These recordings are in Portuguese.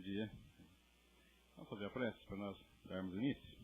dia. Vamos fazer a prece para nós darmos início.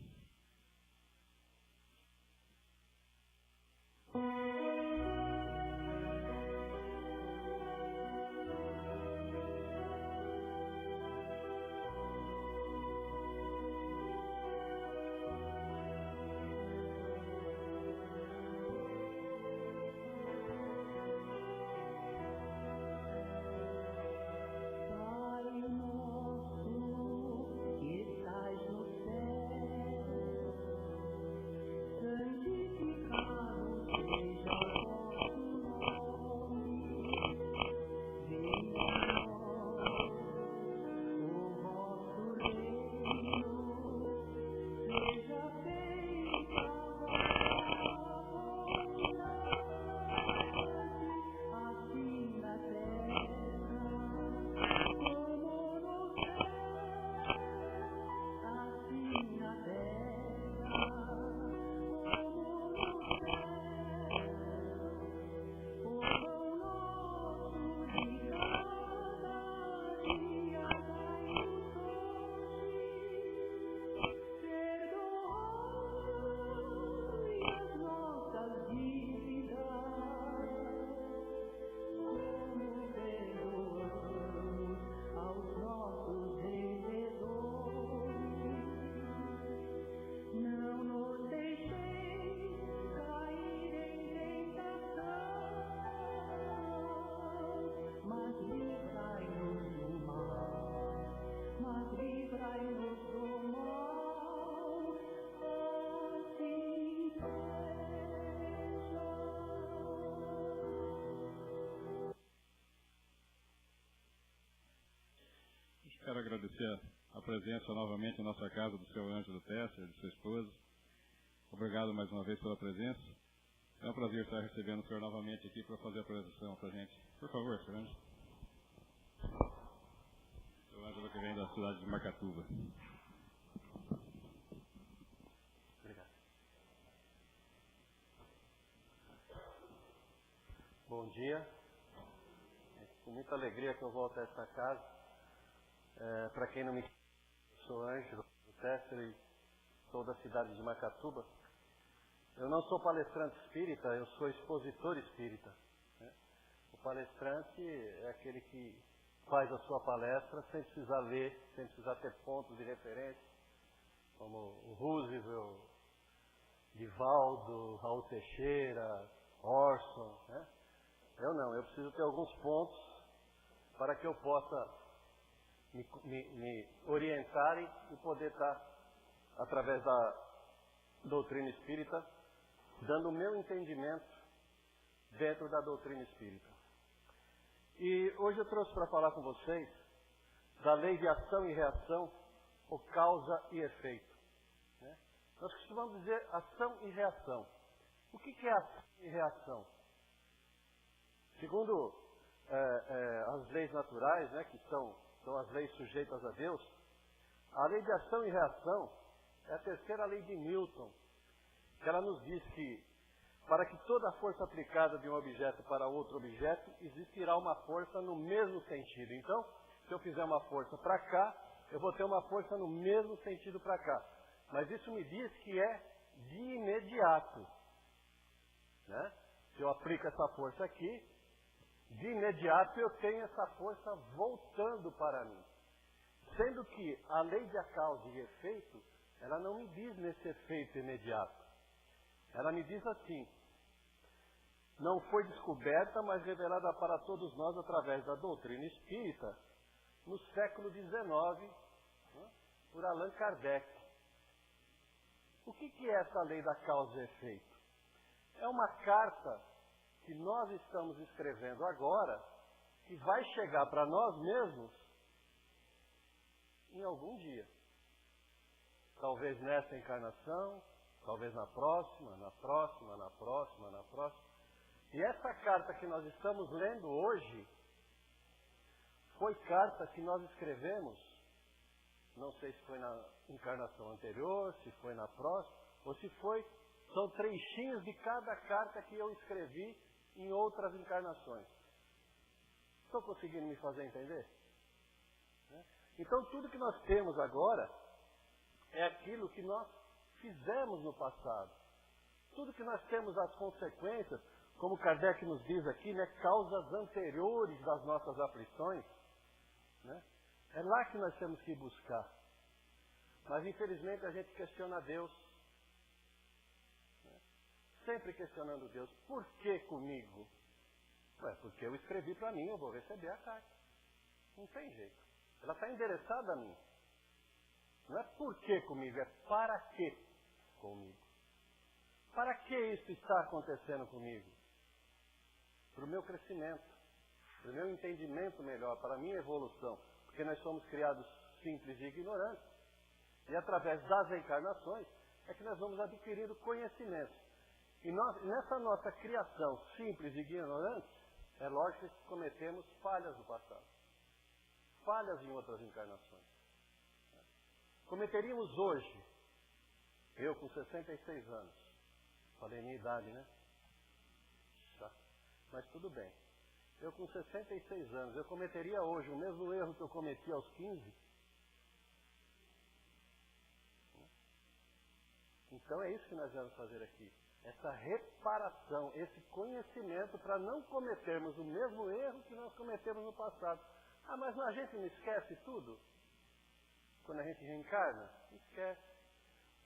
Quero agradecer a presença novamente em nossa casa do seu Ângelo Tesser, de sua esposa. Obrigado mais uma vez pela presença. É um prazer estar recebendo o senhor novamente aqui para fazer a apresentação para a gente. Por favor, senhor Ângelo. O Ângelo que vem da cidade de Macatuba. Obrigado. Bom dia. É com muita alegria que eu volto a esta casa. Para quem não me conhece, eu sou Ângelo Tesser e sou da cidade de Macatuba. Eu não sou palestrante espírita, eu sou expositor espírita. Né? O palestrante é aquele que faz a sua palestra sem precisar ler, sem precisar ter pontos de referência, como o Roosevelt, Divaldo, Raul Teixeira, Orson. Né? Eu não, eu preciso ter alguns pontos para que eu possa me orientarem e poder estar, através da doutrina espírita, dando o meu entendimento dentro da doutrina espírita. E hoje eu trouxe para falar com vocês da lei de ação e reação, ou causa e efeito. Né? Nós costumamos dizer ação e reação. O que é ação e reação? Segundo as leis naturais, né, que são as leis sujeitas a Deus, a lei de ação e reação é a terceira lei de Newton, que ela nos diz que para que toda a força aplicada de um objeto para outro objeto, existirá uma força no mesmo sentido. Então, se eu fizer uma força para cá, eu vou ter uma força no mesmo sentido para cá. Mas isso me diz que é de imediato. Né? Se eu aplico essa força aqui, de imediato eu tenho essa força voltando para mim. Sendo que a lei da causa e efeito, ela não me diz nesse efeito imediato. Ela me diz assim: não foi descoberta, mas revelada para todos nós através da doutrina espírita, no século XIX, né, por Allan Kardec. O que é essa lei da causa e efeito? É uma carta que nós estamos escrevendo agora, que vai chegar para nós mesmos em algum dia. Talvez nessa encarnação, talvez na próxima, na próxima, na próxima, na próxima. E essa carta que nós estamos lendo hoje, foi carta que nós escrevemos, não sei se foi na encarnação anterior, se foi na próxima, ou se foi, são trechinhos de cada carta que eu escrevi em outras encarnações. Estou conseguindo me fazer entender? Então tudo que nós temos agora é aquilo que nós fizemos no passado. Tudo que nós temos as consequências, como Kardec nos diz aqui, né, causas anteriores das nossas aflições, né? É lá que nós temos que buscar. Mas infelizmente a gente questiona Deus. Né? Sempre questionando Deus. Por que comigo? Ué, porque eu escrevi para mim, eu vou receber a carta. Não tem jeito. Ela está endereçada a mim. Não é por que comigo, é para que comigo. Para que isso está acontecendo comigo? Para o meu crescimento, para o meu entendimento melhor, para a minha evolução. Porque nós somos criados simples e ignorantes. E através das encarnações é que nós vamos adquirindo conhecimento. E nessa nossa criação simples e ignorante, é lógico que cometemos falhas do passado. Falhas em outras encarnações. Cometeríamos hoje, eu com 66 anos, falei minha idade, né? Tá. Mas tudo bem. Eu com 66 anos, eu cometeria hoje o mesmo erro que eu cometi aos 15? Então é isso que nós vamos fazer aqui. Essa reparação, esse conhecimento para não cometermos o mesmo erro que nós cometemos no passado. Ah, mas a gente não esquece tudo? Quando a gente reencarna? Esquece.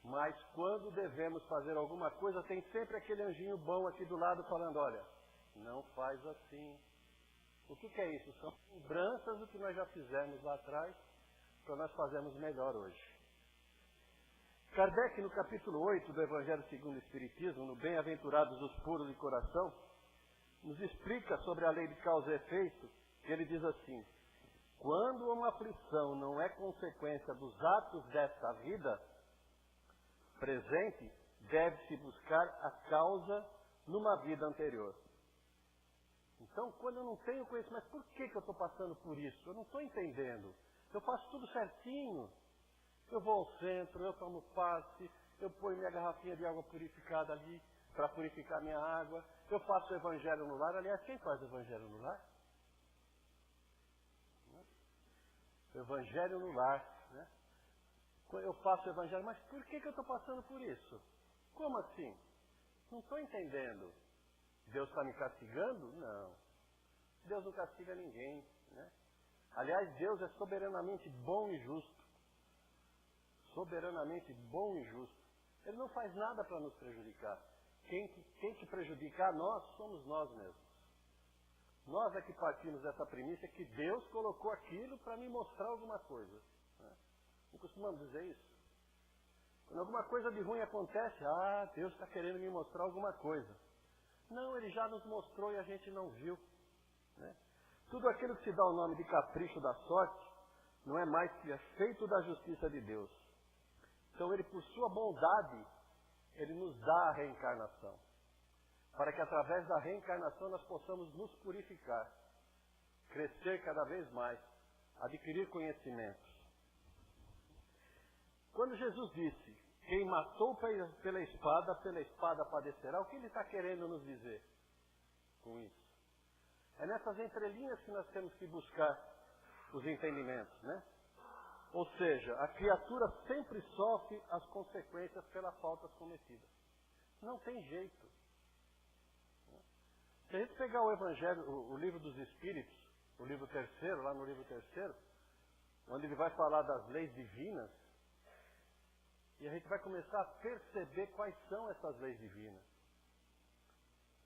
Mas quando devemos fazer alguma coisa, tem sempre aquele anjinho bom aqui do lado falando, olha, não faz assim. O que é isso? São lembranças do que nós já fizemos lá atrás, para nós fazermos melhor hoje. Kardec, no capítulo 8 do Evangelho segundo o Espiritismo, no Bem-aventurados os puros de coração, nos explica sobre a lei de causa e efeito, que ele diz assim, quando uma aflição não é consequência dos atos desta vida presente, deve-se buscar a causa numa vida anterior. Então, quando eu não tenho conhecimento, mas por que eu estou passando por isso? Eu não estou entendendo. Eu faço tudo certinho. Eu vou ao centro, eu tomo passe, eu ponho minha garrafinha de água purificada ali para purificar minha água. Eu faço o evangelho no lar. Aliás, quem faz o evangelho no lar? O evangelho no lar. Né? Eu faço o evangelho, mas por que eu estou passando por isso? Como assim? Não estou entendendo. Deus está me castigando? Não. Deus não castiga ninguém. Né? Aliás, Deus é soberanamente bom e justo. Soberanamente bom e justo. Ele não faz nada para nos prejudicar. Quem te prejudica a nós, somos nós mesmos. Nós é que partimos dessa premissa que Deus colocou aquilo para me mostrar alguma coisa. Né? Não costumamos dizer isso? Quando alguma coisa de ruim acontece, Deus está querendo me mostrar alguma coisa. Não, Ele já nos mostrou e a gente não viu. Né? Tudo aquilo que se dá o nome de capricho da sorte, não é mais que efeito da justiça de Deus. Então Ele, por sua bondade, Ele nos dá a reencarnação. Para que através da reencarnação nós possamos nos purificar, crescer cada vez mais, adquirir conhecimentos. Quando Jesus disse, quem matou pela espada padecerá, o que Ele está querendo nos dizer com isso? É nessas entrelinhas que nós temos que buscar os entendimentos, né? Ou seja, a criatura sempre sofre as consequências pelas faltas cometidas. Não tem jeito. Se a gente pegar o Evangelho, o livro dos Espíritos, o livro terceiro, lá no livro terceiro, onde ele vai falar das leis divinas, e a gente vai começar a perceber quais são essas leis divinas.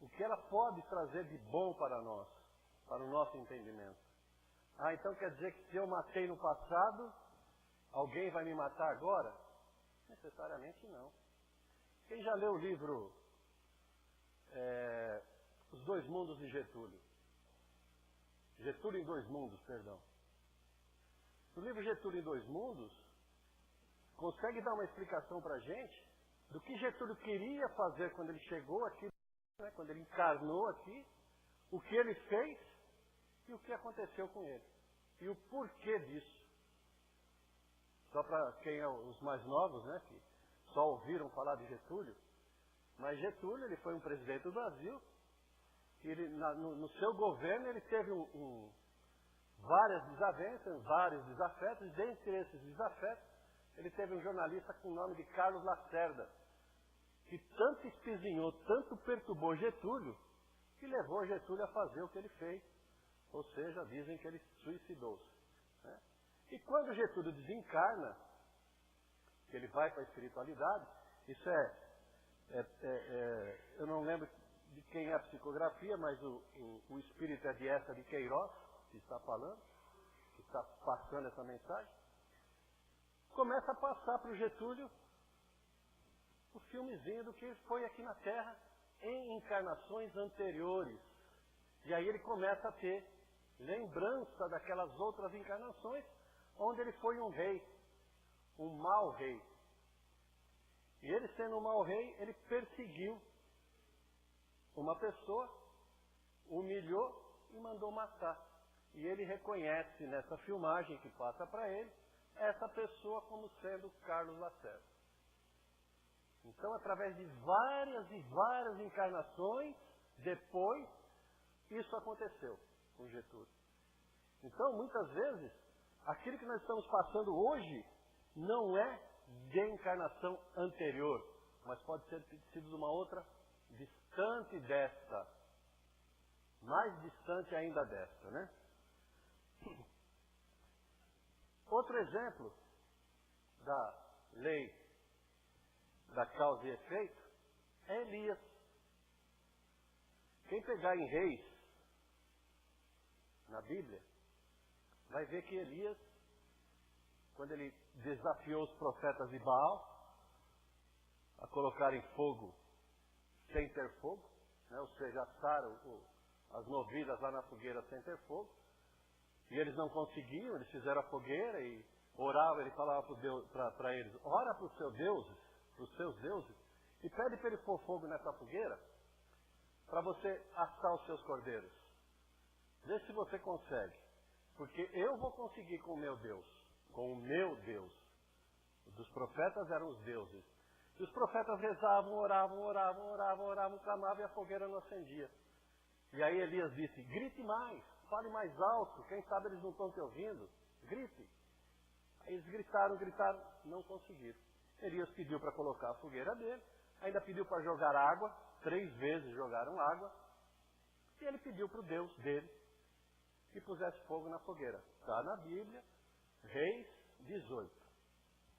O que ela pode trazer de bom para nós, para o nosso entendimento. Então quer dizer que se eu matei no passado, alguém vai me matar agora? Necessariamente não. Quem já leu o livro Os Dois Mundos de Getúlio? Getúlio em Dois Mundos, perdão. No livro Getúlio em Dois Mundos, consegue dar uma explicação para a gente do que Getúlio queria fazer quando ele chegou aqui, né, quando ele encarnou aqui, o que ele fez e o que aconteceu com ele. E o porquê disso. Só para quem é os mais novos, né, que só ouviram falar de Getúlio, mas Getúlio, ele foi um presidente do Brasil, e ele, no seu governo ele teve um várias desavenças, vários desafetos, e dentre esses desafetos, ele teve um jornalista com o nome de Carlos Lacerda, que tanto espizinhou, tanto perturbou Getúlio, que levou Getúlio a fazer o que ele fez. Ou seja, dizem que ele suicidou-se. Né? E quando Getúlio desencarna, que ele vai para a espiritualidade, isso eu não lembro de quem é a psicografia, mas o espírito é de essa de Queiroz, que está falando, que está passando essa mensagem, começa a passar para o Getúlio o filmezinho do que foi aqui na Terra em encarnações anteriores. E aí ele começa a ter lembrança daquelas outras encarnações onde ele foi um rei, um mau rei. E ele, sendo um mau rei, ele perseguiu uma pessoa, humilhou e mandou matar. E ele reconhece nessa filmagem que passa para ele essa pessoa como sendo Carlos Lacerda. Então, através de várias e várias encarnações, depois, isso aconteceu com Getúlio. Então, muitas vezes, aquilo que nós estamos passando hoje não é de encarnação anterior, mas pode ter sido de uma outra distante desta, mais distante ainda desta, né? Outro exemplo da lei da causa e efeito é Elias. Quem pegar em Reis, na Bíblia, vai ver que Elias, quando ele desafiou os profetas de Baal a colocarem fogo sem ter fogo, né? Ou seja, assaram as novilhas lá na fogueira sem ter fogo, e eles não conseguiam, eles fizeram a fogueira e oravam, ele falava para eles, ora para os seus deuses, e pede para ele pôr fogo nessa fogueira, para você assar os seus cordeiros. Vê se você consegue, porque eu vou conseguir com o meu Deus, com o meu Deus. Os dos profetas eram os deuses. E os profetas rezavam, oravam, clamavam e a fogueira não acendia. E aí Elias disse, grite mais, fale mais alto, quem sabe eles não estão te ouvindo, grite. Aí eles gritaram, não conseguiram. Elias pediu para colocar a fogueira dele, ainda pediu para jogar água, 3 vezes jogaram água, e ele pediu para o Deus dele que pusesse fogo na fogueira. Está na Bíblia, Reis 18,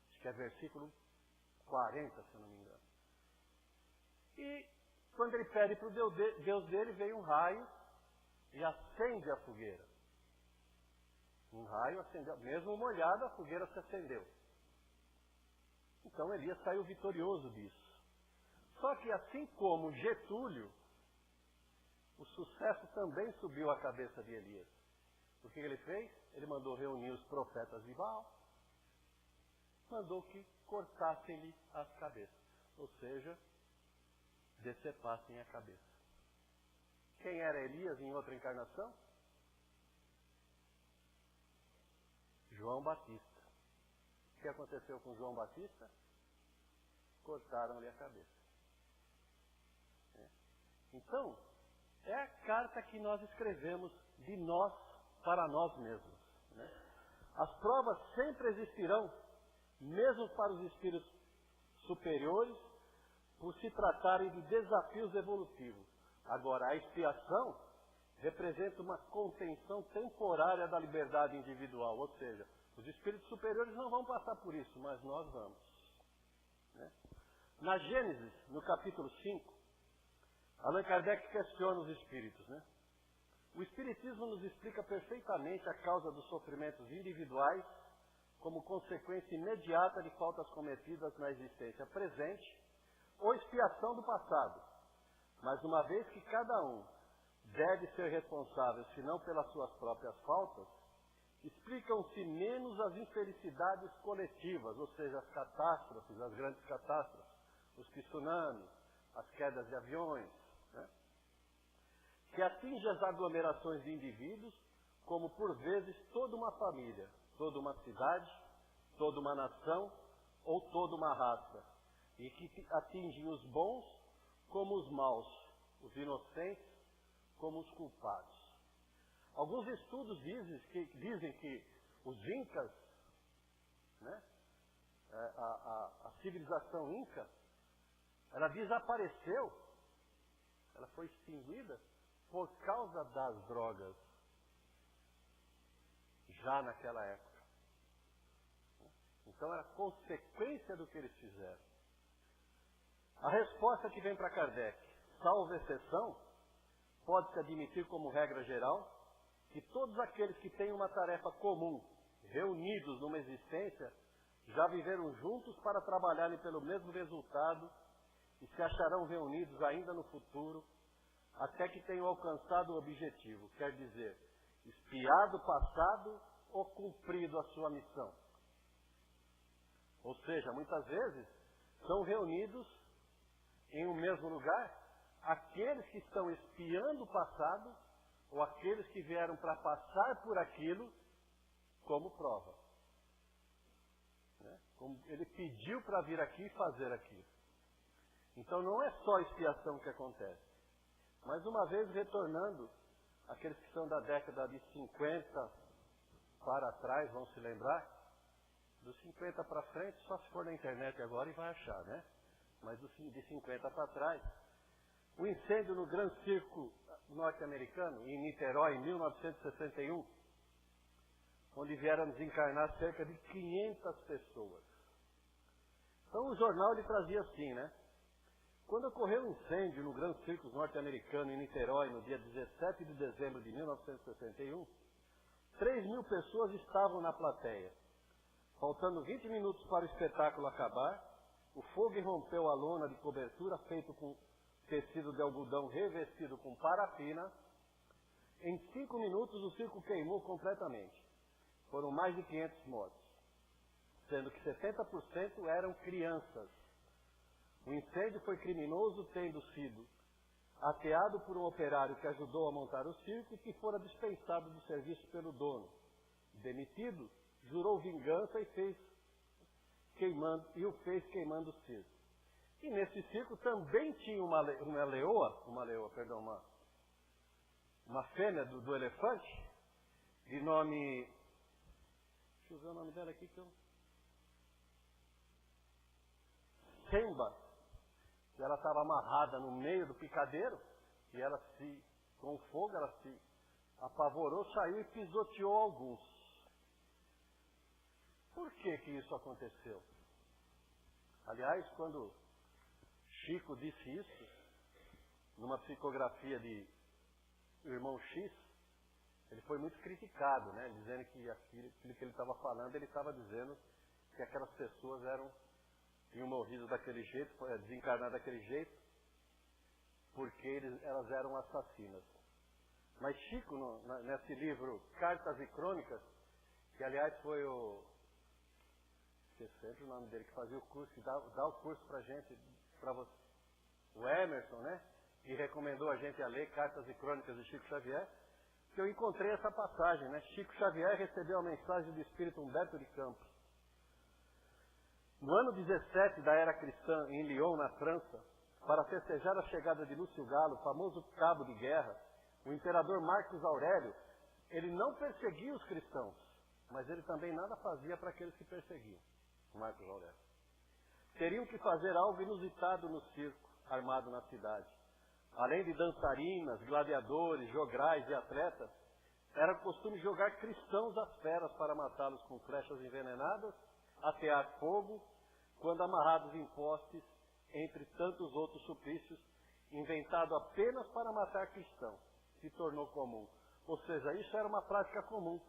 acho que é versículo 40, se eu não me engano. E quando ele pede para o Deus dele, veio um raio e acende a fogueira. Um raio acendeu, mesmo molhado, a fogueira se acendeu. Então Elias saiu vitorioso disso. Só que assim como Getúlio, o sucesso também subiu à cabeça de Elias. O que ele fez? Ele mandou reunir os profetas de Baal, mandou que cortassem-lhe as cabeças, ou seja, decepassem a cabeça. Quem era Elias em outra encarnação? João Batista. O que aconteceu com João Batista? Cortaram-lhe a cabeça. Então, é a carta que nós escrevemos de nós para nós mesmos. Né? As provas sempre existirão, mesmo para os espíritos superiores, por se tratarem de desafios evolutivos. Agora, a expiação representa uma contenção temporária da liberdade individual, ou seja, os espíritos superiores não vão passar por isso, mas nós vamos. Né? Na Gênesis, no capítulo 5, Allan Kardec questiona os espíritos. Né? O Espiritismo nos explica perfeitamente a causa dos sofrimentos individuais como consequência imediata de faltas cometidas na existência presente ou expiação do passado. Mas uma vez que cada um deve ser responsável, se não pelas suas próprias faltas, explicam-se menos as infelicidades coletivas, ou seja, as catástrofes, as grandes catástrofes, os tsunamis, as quedas de aviões, né? Que atingem as aglomerações de indivíduos, como por vezes toda uma família, toda uma cidade, toda uma nação ou toda uma raça, e que atingem os bons como os maus, os inocentes como os culpados. Alguns estudos dizem que os incas, né, a civilização inca, ela desapareceu, ela foi extinguida por causa das drogas, já naquela época. Então era consequência do que eles fizeram. A resposta que vem para Kardec, salvo exceção, pode-se admitir como regra geral que todos aqueles que têm uma tarefa comum, reunidos numa existência, já viveram juntos para trabalharem pelo mesmo resultado e se acharão reunidos ainda no futuro, até que tenham alcançado o objetivo, quer dizer, expiado o passado ou cumprido a sua missão. Ou seja, muitas vezes são reunidos em um mesmo lugar aqueles que estão expiando o passado ou aqueles que vieram para passar por aquilo como prova. Né? Como ele pediu para vir aqui e fazer aquilo. Então não é só expiação que acontece. Mas uma vez retornando, aqueles que são da década de 50 para trás vão se lembrar, dos 50 para frente, só se for na internet agora e vai achar, né? Mas de 50 para trás, o incêndio no Gran Circo norte-americano, em Niterói, em 1961, onde vieram desencarnar cerca de 500 pessoas. Então o jornal ele trazia assim, né? Quando ocorreu um incêndio no Gran Circo norte-americano, em Niterói, no dia 17 de dezembro de 1961, 3.000 pessoas estavam na plateia. Faltando 20 minutos para o espetáculo acabar, o fogo irrompeu a lona de cobertura feito com tecido de algodão revestido com parafina. Em 5 minutos o circo queimou completamente. Foram mais de 500 mortos, sendo que 70% eram crianças. O incêndio foi criminoso, tendo sido ateado por um operário que ajudou a montar o circo e que fora dispensado do serviço pelo dono. Demitido, jurou vingança e o fez queimando o circo. E nesse circo também tinha uma fêmea do elefante, de nome... Deixa eu ver o nome dela aqui que eu... Semba, que ela estava amarrada no meio do picadeiro, e ela com o fogo, ela se apavorou, saiu e pisoteou alguns. Por que isso aconteceu? Aliás, quando Chico disse isso, numa psicografia de Irmão X, ele foi muito criticado, né? Dizendo que aquilo que ele estava falando, ele estava dizendo que aquelas pessoas tinham morrido daquele jeito, desencarnado daquele jeito, porque elas eram assassinas. Mas Chico, nesse livro Cartas e Crônicas, que aliás foi sempre o nome dele, que fazia o curso, que dá o curso pra gente, para você, o Emerson, né? Que recomendou a gente a ler Cartas e Crônicas de Chico Xavier, que eu encontrei essa passagem, né? Chico Xavier recebeu a mensagem do Espírito Humberto de Campos. No ano 17 da era cristã, em Lyon, na França, para festejar a chegada de Lúcio Galo, famoso cabo de guerra, o imperador Marcos Aurélio, ele não perseguia os cristãos, mas ele também nada fazia para aqueles que perseguiam. Marcos Aurélio. Teriam que fazer algo inusitado no circo, armado na cidade. Além de dançarinas, gladiadores, jograis e atletas, era costume jogar cristãos às feras para matá-los com flechas envenenadas, atear fogo, quando amarrados em postes, entre tantos outros suplícios, inventado apenas para matar cristãos, se tornou comum. Ou seja, isso era uma prática comum.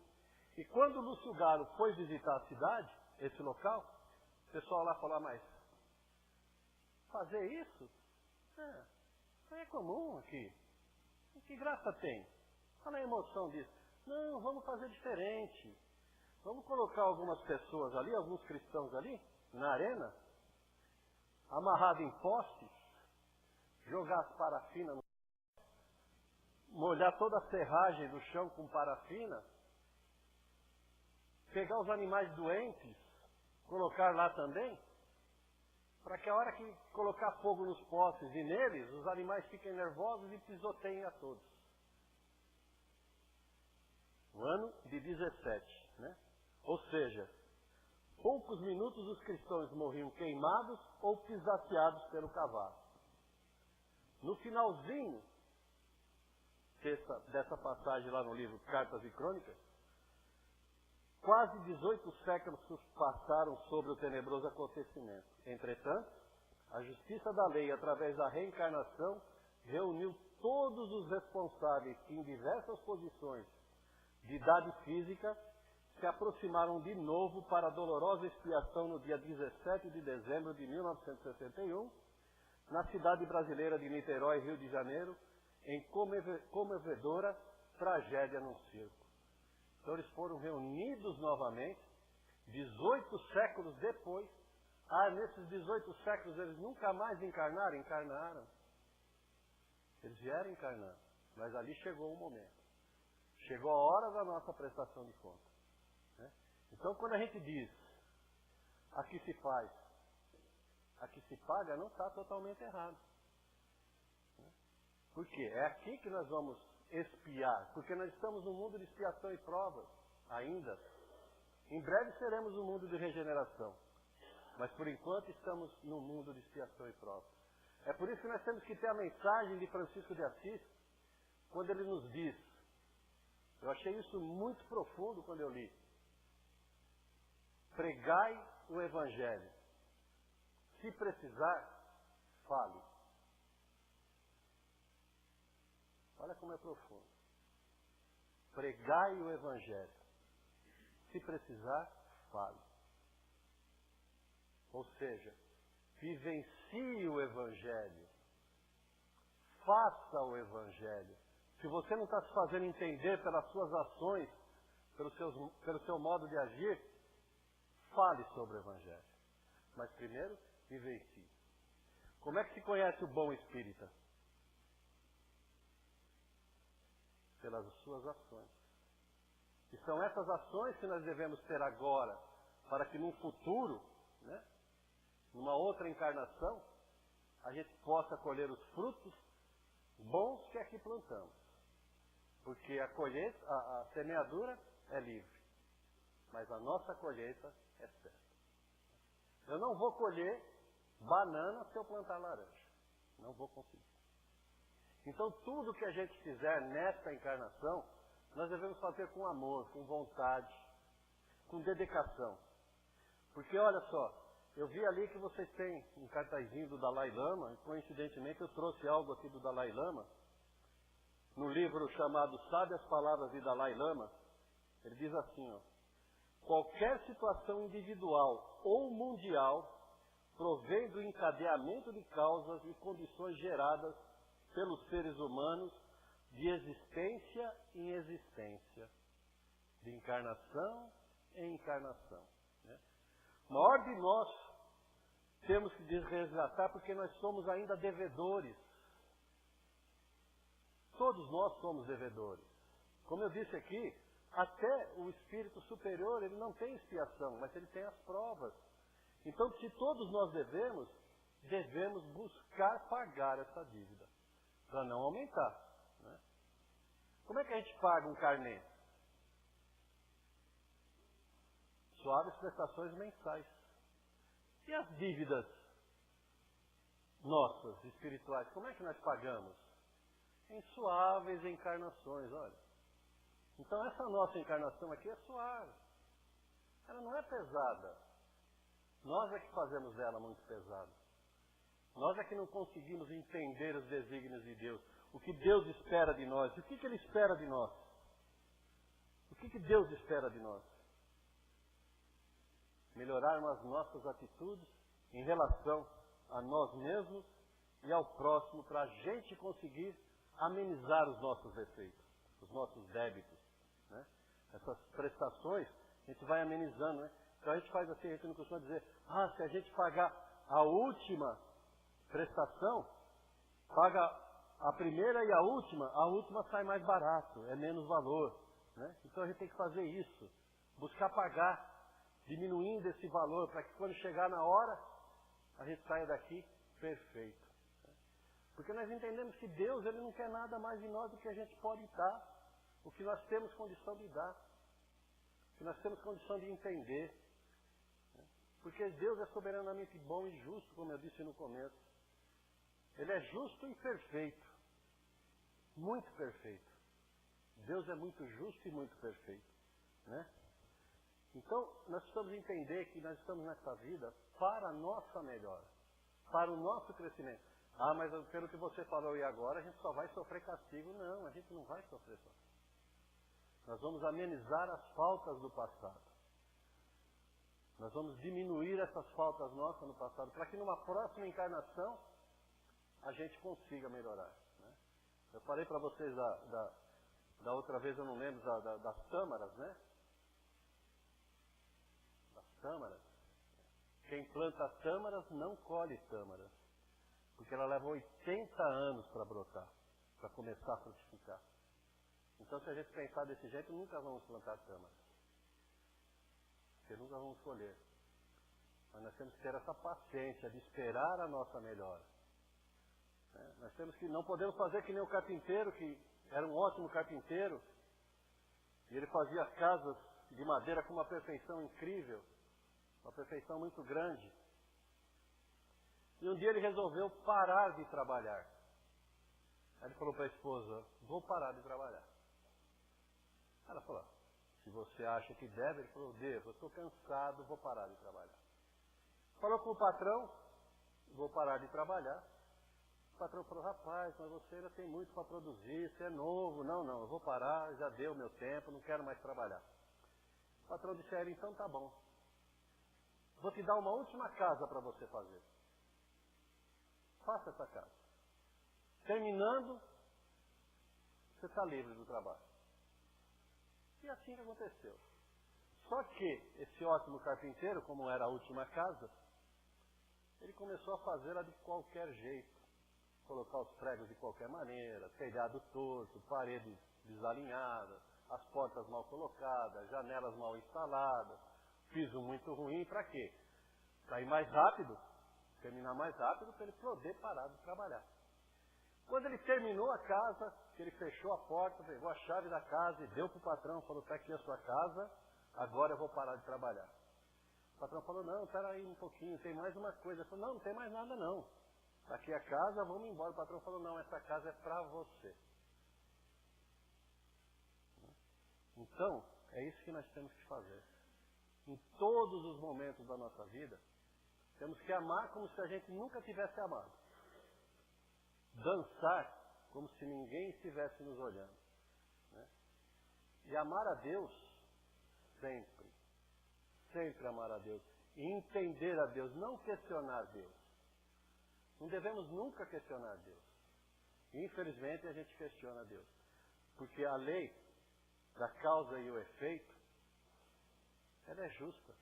E quando Lúcio Galo foi visitar a cidade, esse local, o pessoal lá falou, mas fazer isso? Isso é comum aqui. Que graça tem? Olha a emoção disso. Não, vamos fazer diferente. Vamos colocar algumas pessoas ali, alguns cristãos ali, na arena, amarrado em postes, jogar as parafinas, molhar toda a serragem do chão com parafina, pegar os animais doentes, colocar lá também, para que a hora que colocar fogo nos postes e neles, os animais fiquem nervosos e pisoteiem a todos. O ano de 17, né? Ou seja, poucos minutos os cristãos morriam queimados ou pisateados pelo cavalo. No finalzinho dessa passagem lá no livro Cartas e Crônicas, quase 18 séculos passaram sobre o tenebroso acontecimento. Entretanto, a justiça da lei, através da reencarnação, reuniu todos os responsáveis que em diversas posições de idade física se aproximaram de novo para a dolorosa expiação no dia 17 de dezembro de 1961, na cidade brasileira de Niterói, Rio de Janeiro, em comovedora tragédia num circo. Então eles foram reunidos novamente, 18 séculos depois. Nesses 18 séculos eles nunca mais encarnaram? Encarnaram. Eles vieram encarnar, mas ali chegou o momento. Chegou a hora da nossa prestação de conta. Né? Então quando a gente diz, aqui se faz, aqui se paga, não está totalmente errado. Por quê? É aqui que nós vamos expiar, porque nós estamos no mundo de expiação e provas, ainda. Em breve seremos um mundo de regeneração, mas por enquanto estamos no mundo de expiação e provas. É por isso que nós temos que ter a mensagem de Francisco de Assis, quando ele nos diz, eu achei isso muito profundo quando eu li, pregai o Evangelho, se precisar, fale. Olha como é profundo. Pregai o Evangelho. Se precisar, fale. Ou seja, vivencie o Evangelho. Faça o Evangelho. Se você não está se fazendo entender pelas suas ações, pelo seu modo de agir, fale sobre o Evangelho. Mas primeiro, vivencie. Como é que se conhece o bom espírita? Pelas suas ações. E são essas ações que nós devemos ter agora, para que num futuro, né, numa outra encarnação, a gente possa colher os frutos bons que aqui plantamos. Porque a colheita, a semeadura é livre, mas a nossa colheita é certa. Eu não vou colher banana se eu plantar laranja. Não vou conseguir. Então, tudo que a gente fizer nesta encarnação, nós devemos fazer com amor, com vontade, com dedicação. Porque, olha só, eu vi ali que vocês têm um cartazinho do Dalai Lama, e coincidentemente eu trouxe algo aqui do Dalai Lama, no livro chamado Sabe as Palavras de Dalai Lama, ele diz assim, ó, qualquer situação individual ou mundial provém do encadeamento de causas e condições geradas pelos seres humanos de existência em existência, de encarnação em encarnação. Né? O maior de nós temos que resgatar porque nós somos ainda devedores. Todos nós somos devedores. Como eu disse aqui, até o espírito superior ele não tem expiação, mas ele tem as provas. Então, se todos nós devemos buscar pagar essa dívida, para não aumentar. Né? Como é que a gente paga um carnê? Suaves prestações mensais. E as dívidas nossas, espirituais, como é que nós pagamos? Em suaves encarnações, olha. Então essa nossa encarnação aqui é suave. Ela não é pesada. Nós é que fazemos dela muito pesada. Nós é que não conseguimos entender os desígnios de Deus. O que Deus espera de nós. O que Ele espera de nós? O que Deus espera de nós? Melhorarmos as nossas atitudes em relação a nós mesmos e ao próximo, para a gente conseguir amenizar os nossos defeitos, os nossos débitos. Né? Essas prestações, a gente vai amenizando. Né? Então a gente faz assim, a gente não costuma dizer, se a gente pagar a última prestação, paga a primeira e a última sai mais barato, é menos valor. Né? Então a gente tem que fazer isso, buscar pagar, diminuindo esse valor, para que quando chegar na hora, a gente saia daqui perfeito. Porque nós entendemos que Deus ele não quer nada mais de nós do que a gente pode dar. o que nós temos condição de dar, o que nós temos condição de entender. Porque Deus é soberanamente bom e justo, como eu disse no começo. Ele é justo e perfeito. Muito perfeito. Deus é muito justo e muito perfeito. Né? Então, nós precisamos entender que nós estamos nessa vida para a nossa melhora, para o nosso crescimento. Ah, mas pelo que você falou e agora, a gente só vai sofrer castigo. Não, a gente não vai sofrer só. Nós vamos amenizar as faltas do passado. Nós vamos diminuir essas faltas nossas no passado, para que numa próxima encarnação a gente consiga melhorar. Né? Eu falei para vocês da outra vez, eu não lembro, das tâmaras, né? Das tâmaras. Quem planta tâmaras não colhe tâmaras, porque ela leva 80 anos para brotar, para começar a frutificar. Então, se a gente pensar desse jeito, nunca vamos plantar tâmaras. Porque nunca vamos colher. Mas nós temos que ter essa paciência de esperar a nossa melhora. Nós temos que, não podemos fazer que nem o carpinteiro, que era um ótimo carpinteiro, e ele fazia casas de madeira com uma perfeição incrível, uma perfeição muito grande. E um dia ele resolveu parar de trabalhar. Aí ele falou para a esposa, vou parar de trabalhar. Ela falou, se você acha que deve, ele falou, devo, eu estou cansado, vou parar de trabalhar. Falou com o patrão, vou parar de trabalhar. O patrão falou, rapaz, mas você ainda tem muito para produzir, você é novo. Não, eu vou parar, já deu meu tempo, não quero mais trabalhar. O patrão disse a ele, então tá bom. Vou te dar uma última casa para você fazer. Faça essa casa. Terminando, você está livre do trabalho. E assim que aconteceu. Só que esse ótimo carpinteiro, como era a última casa, ele começou a fazê-la de qualquer jeito. Colocar os pregos de qualquer maneira, telhado torto, paredes desalinhadas, as portas mal colocadas, janelas mal instaladas, piso muito ruim, para quê? Para ir mais rápido, terminar mais rápido, para ele poder parar de trabalhar. Quando ele terminou a casa, que ele fechou a porta, pegou a chave da casa e deu para o patrão, falou, está aqui a sua casa, agora eu vou parar de trabalhar. O patrão falou, não, espera aí um pouquinho, tem mais uma coisa. Ele falou, não tem mais nada não. Está aqui a casa, vamos embora. O patrão falou, não, essa casa é para você. Então, é isso que nós temos que fazer. Em todos os momentos da nossa vida, temos que amar como se a gente nunca tivesse amado. Dançar como se ninguém estivesse nos olhando. Né? E amar a Deus sempre. Sempre amar a Deus. E entender a Deus, não questionar Deus. Não devemos nunca questionar Deus. Infelizmente a gente questiona Deus. Porque a lei da causa e o efeito, ela é justa.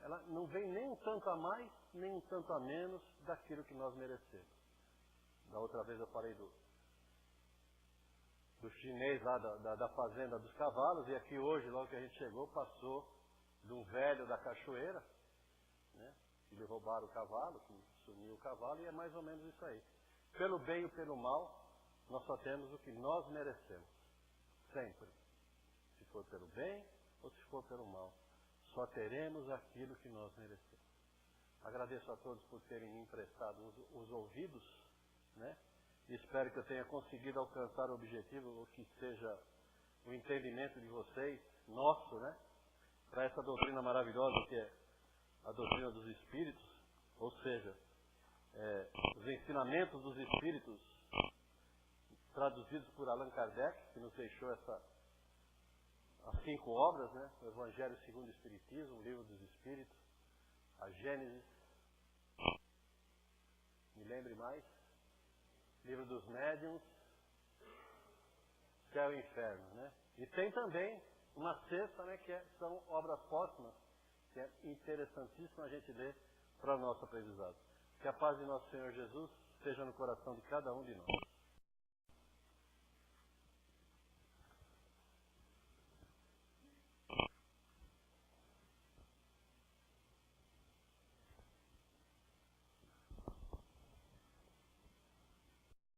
Ela não vem nem um tanto a mais, nem um tanto a menos daquilo que nós merecemos. Da outra vez eu falei do chinês lá da fazenda dos cavalos, e aqui hoje, logo que a gente chegou, passou de um velho da cachoeira, né, que lhe roubaram o cavalo, que sumiu o cavalo, e é mais ou menos isso aí. Pelo bem ou pelo mal, nós só temos o que nós merecemos. Sempre. Se for pelo bem ou se for pelo mal. Só teremos aquilo que nós merecemos. Agradeço a todos por terem me emprestado os ouvidos, né? E espero que eu tenha conseguido alcançar o objetivo, ou que seja o entendimento de vocês, nosso, né? Para essa doutrina maravilhosa que é a doutrina dos Espíritos, ou seja, os ensinamentos dos Espíritos, traduzidos por Allan Kardec, que nos deixou as 5 obras, né? O Evangelho segundo o Espiritismo, o Livro dos Espíritos, a Gênesis, me lembre mais, Livro dos Médiuns, Céu e Inferno, né? E tem também uma 6ª, né, que são obras póstumas, que é interessantíssimo a gente ler para o nosso aprendizado. Que a paz de nosso Senhor Jesus esteja no coração de cada um de nós.